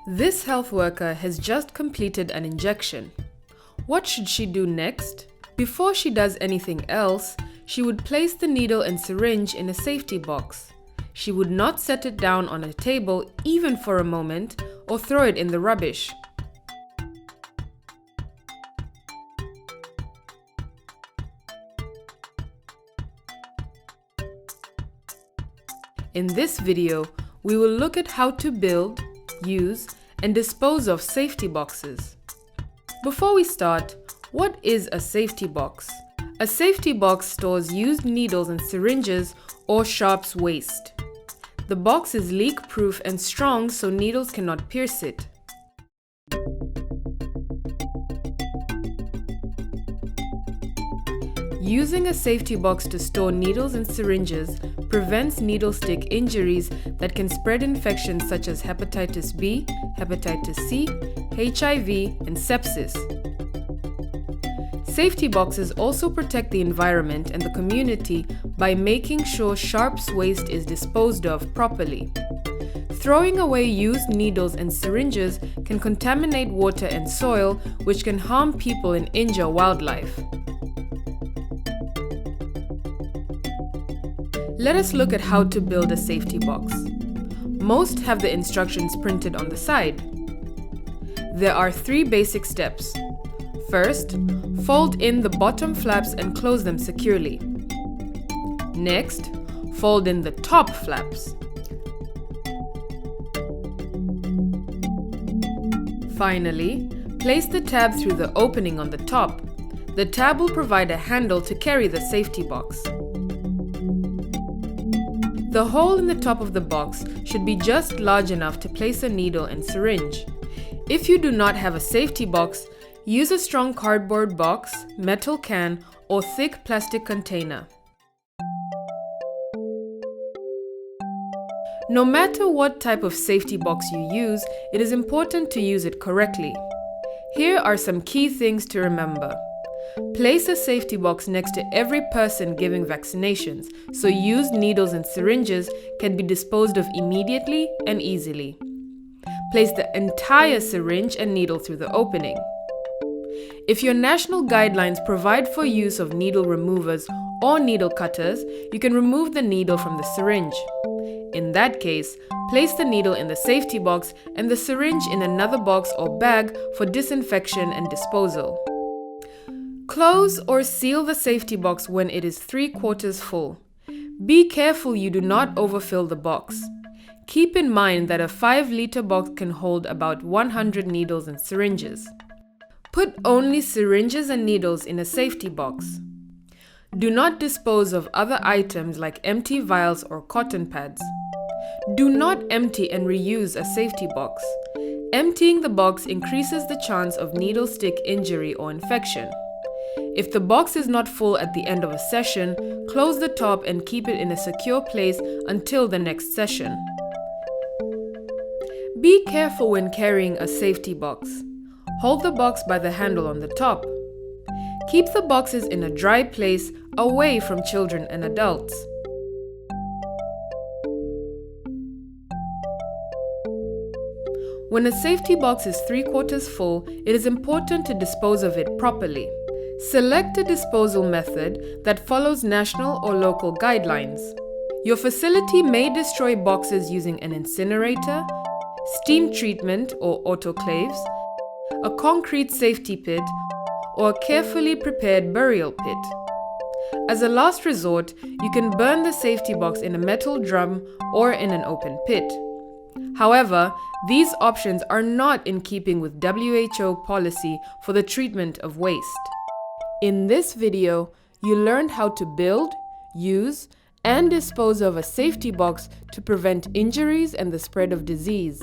This health worker has just completed an injection. What should she do next? Before she does anything else, she would place the needle and syringe in a safety box. She would not set it down on a table even for a moment or throw it in the rubbish. In this video, we will look at how to build, use, and dispose of safety boxes. Before we start, what is a safety box? A safety box stores used needles and syringes or sharps waste. The box is leak-proof and strong so needles cannot pierce it. Using a safety box to store needles and syringes prevents needle stick injuries that can spread infections such as hepatitis B, hepatitis C, HIV, and sepsis. Safety boxes also protect the environment and the community by making sure sharps waste is disposed of properly. Throwing away used needles and syringes can contaminate water and soil, which can harm people and injure wildlife. Let us look at how to build a safety box. Most have the instructions printed on the side. There are 3 basic steps. First, fold in the bottom flaps and close them securely. Next, fold in the top flaps. Finally, place the tab through the opening on the top. The tab will provide a handle to carry the safety box. The hole in the top of the box should be just large enough to place a needle and syringe. If you do not have a safety box, use a strong cardboard box, metal can, or thick plastic container. No matter what type of safety box you use, it is important to use it correctly. Here are some key things to remember. Place a safety box next to every person giving vaccinations, so used needles and syringes can be disposed of immediately and easily. Place the entire syringe and needle through the opening. If your national guidelines provide for use of needle removers or needle cutters, you can remove the needle from the syringe. In that case, place the needle in the safety box and the syringe in another box or bag for disinfection and disposal. Close or seal the safety box when it is 3/4 full. Be careful you do not overfill the box. Keep in mind that a 5-liter box can hold about 100 needles and syringes. Put only syringes and needles in a safety box. Do not dispose of other items like empty vials or cotton pads. Do not empty and reuse a safety box. Emptying the box increases the chance of needle stick injury or infection. If the box is not full at the end of a session, close the top and keep it in a secure place until the next session. Be careful when carrying a safety box. Hold the box by the handle on the top. Keep the boxes in a dry place away from children and adults. When a safety box is 3/4 full, it is important to dispose of it properly. Select a disposal method that follows national or local guidelines. Your facility may destroy boxes using an incinerator, steam treatment or autoclaves, a concrete safety pit, or a carefully prepared burial pit. As a last resort, you can burn the safety box in a metal drum or in an open pit. However, these options are not in keeping with WHO policy for the treatment of waste. In this video, you learned how to build, use, and dispose of a safety box to prevent injuries and the spread of disease.